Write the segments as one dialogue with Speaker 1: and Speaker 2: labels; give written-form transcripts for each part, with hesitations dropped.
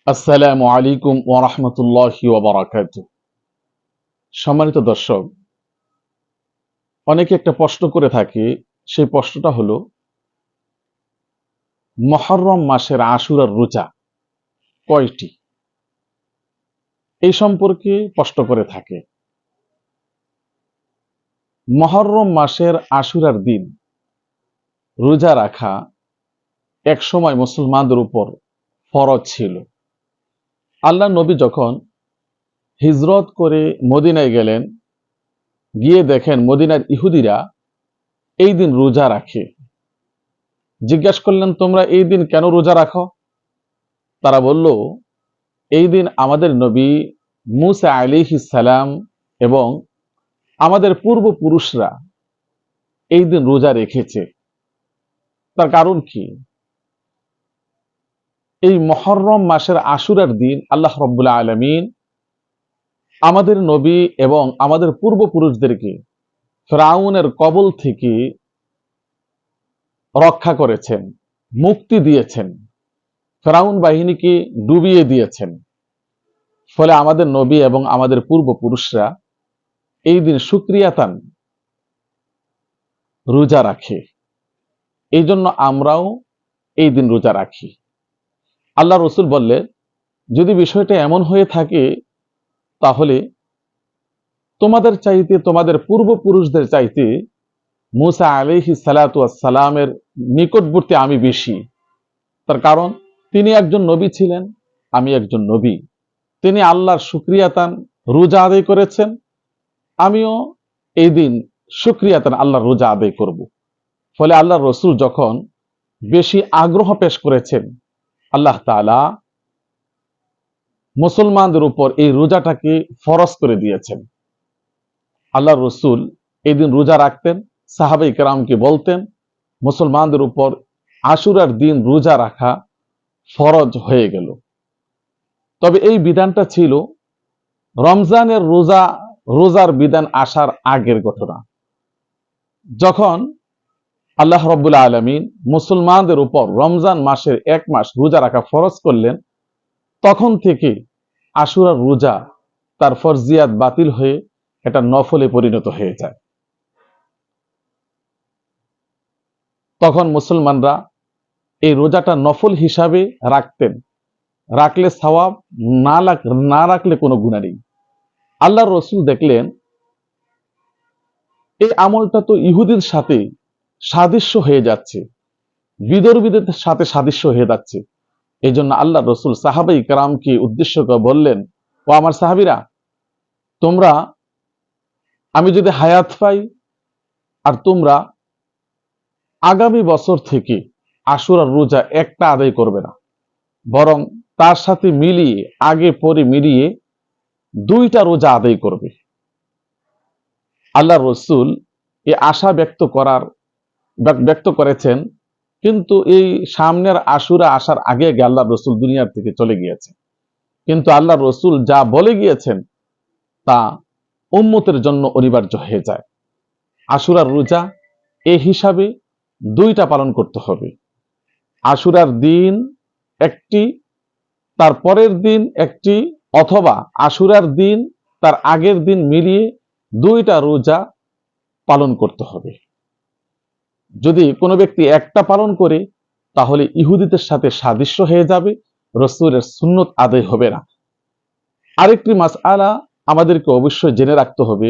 Speaker 1: আসসালামু আলাইকুম ওয়া রাহমাতুল্লাহি ওয়া বারাকাতুহু। সম্মানিত দর্শক, অনেকে একটা প্রশ্ন করে থাকে। সেই প্রশ্নটা হলো, মুহররম মাসের আশুরার রোজা কয়টি? এই সম্পর্কে প্রশ্ন করে থাকে। মুহররম মাসের আশুরার দিন রোজা রাখা একসময় মুসলমানদের উপর ফরজ ছিল। আল্লাহ নবী যখন হিজরত করে মদিনায় গেলেন, গিয়ে দেখেন মদিনার ইহুদিরা এই দিন রোজা রাখে। জিজ্ঞাসা করলেন, তোমরা এই দিন কেন রোজা রাখো? তারা বলল, এই দিন আমাদের নবী মুসা আলাইহিস সালাম এবং আমাদের পূর্বপুরুষরা এই দিন রোজা রেখেছে। তার কারণ কি? এই মুহররম মাসের আশুরার দিন আল্লাহ রাব্বুল আলামিন আমাদের নবী এবং আমাদের পূর্বপুরুষদেরকে ফিরআউনের কবল থেকে রক্ষা করেছেন, মুক্তি দিয়েছেন, ফিরআউন বাহিনীকে ডুবিয়ে দিয়েছেন। ফলে আমাদের নবী এবং আমাদের পূর্বপুরুষরা এই দিন শুকরিয়াতান রোজা রাখে। এই জন্য আমরাও এই দিন রোজা রাখি। আল্লাহ রসুল বললেন, যদি বিষয়টা এমন হয়ে থাকে তাহলে তোমাদের চাইতে, তোমাদের পূর্বপুরুষদের চাইতে মুসা আলাইহিস সালাতু ওয়াস সালামের নিকটবর্তী আমি বেশি। তার কারণ তিনি একজন নবী ছিলেন, আমি একজন নবী। তিনি আল্লাহর শুকরিয়াতান রোজা আদায় করেছেন, আমিও এই দিন শুকরিয়াতান আল্লাহর রোজা আদায় করব। ফলে আল্লাহ রসুল যখন বেশি আগ্রহ পেশ করেছেন, আল্লাহ তাআলা মুসলমানদের উপর এই রোজাটাকে ফরজ করে দিয়েছেন। আল্লাহ রসুল এই দিন রোজা রাখতেন, সাহাবাই কেরামকে বলতেন, মুসলমানদের উপর আশুরার দিন রোজা রাখা ফরজ হয়ে গেল। তবে এই বিধানটা ছিল রমজানের রোজার বিধান আসার আগের ঘটনা। যখন আল্লাহ রাব্বুল আলামিন মুসলমানদের উপর রমজান মাসের 1 মাস রোজা রাখা ফরজ করলেন, তখন থেকে আশুরার রোজা তার ফরজিয়াত বাতিল হয়ে এটা নফলে পরিণত হয়ে যায়। তখন মুসলমানরা এই রোজাটা নফল হিসাবে রাখতেন। রাখলে সওয়াব, না রাখলে কোনো গুনাহ নেই। আল্লাহর রসুল দেখলেন এই আমলটা তো ইহুদির সাথে সাদৃশ্য হয়ে যাচ্ছে, বিদর্মীদের সাথে সাদৃশ্য হয়ে যাচ্ছে। এই জন্য আল্লাহ রসুল সাহাবাই কেরামকে উদ্দেশ্য করে বললেন, ও আমার সাহাবীরা, তোমরা, আমি যদি হায়াত পাই আর তোমরা আগামী বছর থেকে আশুরার রোজা একটা আদায় করবে না, বরং তার সাথে মিলিয়ে, আগে পরে মিলিয়ে 2টা রোজা আদায় করবে। আল্লাহ রসুল এই আশা ব্যক্ত করেছেন, কিন্তু এই সামনের আশুরা আসার আগে আগে আল্লাহ রসুল দুনিয়ার থেকে চলে গিয়েছে। কিন্তু আল্লাহ রসুল যা বলে গিয়েছেন তা উম্মতের জন্য অনিবার্য হয়ে যায়। আশুরার রোজা এই হিসাবে 2টা পালন করতে হবে। আশুরার দিন একটি, তার পরের দিন একটি, অথবা আশুরার দিন তার আগের দিন মিলিয়ে 2টা রোজা পালন করতে হবে। যদি কোনো ব্যক্তি একটা পালন করে তাহলে ইহুদিদের সাথে সাদৃশ্য হয়ে যাবে, রসুলের সুন্নত আদায় হবে না। আরেকটি মাসআলা আমাদেরকে অবশ্যই জেনে রাখতে হবে।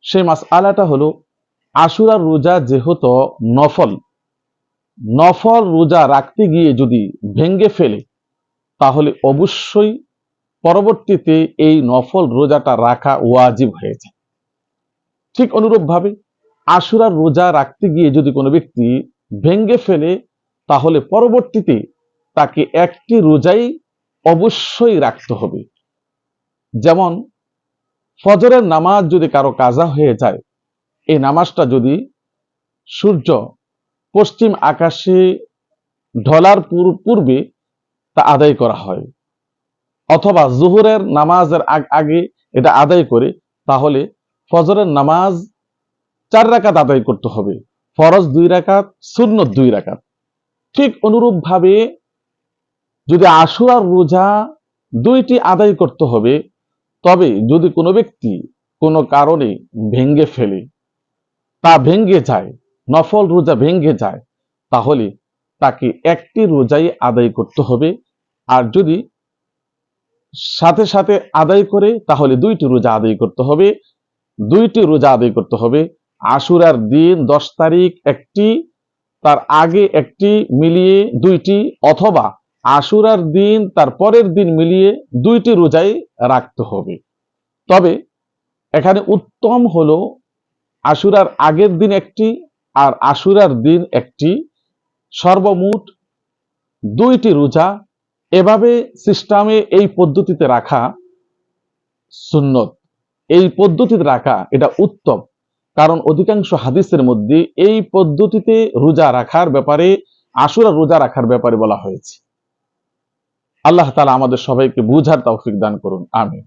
Speaker 1: সেই মাসআলাটা হলো, আশুরার রোজা যেহেতু নফল রোজা রাখতে গিয়ে যদি ভেঙ্গে ফেলে তাহলে অবশ্যই পরবর্তীতে এই নফল রোজাটা রাখা ওয়াজিব হয়ে যায়। ঠিক অনুরূপভাবে আশুরার রোজা রাখতে গিয়ে যদি কোনো ব্যক্তি ভেঙ্গে ফেলে তাহলে পরবর্তীতে তাকে একটি রোজাই অবশ্যই রাখতে হবে। যেমন ফজরের নামাজ যদি কারো কাজা হয়ে যায়, এই নামাজটা যদি সূর্য পশ্চিম আকাশে ঢলার পূর্বে তা আদায় করা হয়, অথবা জোহরের নামাজের আগে এটা আদায় করে, তাহলে ফজরের নামাজ 4 রাকাত আদায় করতে হবে, ফরজ 2 রাকাত, সুন্নত 2 রাকাত। ঠিক অনুরূপ ভাবে যদি আশুরার রোজা দুইটি আদায় করতে হবে, তবে যদি কোনো ব্যক্তি কোনো কারণে ভেঙ্গে ফেলে, তা ভেঙ্গে যায়, নফল রোজা ভেঙ্গে যায়, তাহলে তাকে একটি রোজাই আদায় করতে হবে। আর যদি সাথে সাথে আদায় করে, তাহলে দুইটি রোজা আদায় করতে হবে। দুইটি রোজা আদায় করতে হবে। আশুরার দিন 10 তারিখ একটি, তার আগে একটি, মিলিয়ে দুইটি, অথবা আশুরার দিন তার পরের দিন মিলিয়ে দুইটি রোজাই রাখতে হবে। তবে এখানে উত্তম হলো আশুরার আগের দিন একটি আর আশুরার দিন একটি, সর্বমোট দুইটি রোজা। এভাবে সিস্টেমে এই পদ্ধতিতে রাখা সুন্নত, এই পদ্ধতিতে রাখা এটা উত্তম। কারণ অধিকাংশ হাদিসের মধ্যে এই পদ্ধতিতে রোজা রাখার ব্যাপারে, আশুরা রোজা রাখার ব্যাপারে বলা হয়েছে। আল্লাহ তাআলা আমাদের সবাইকে বুঝার তৌফিক দান করুন, আমিন।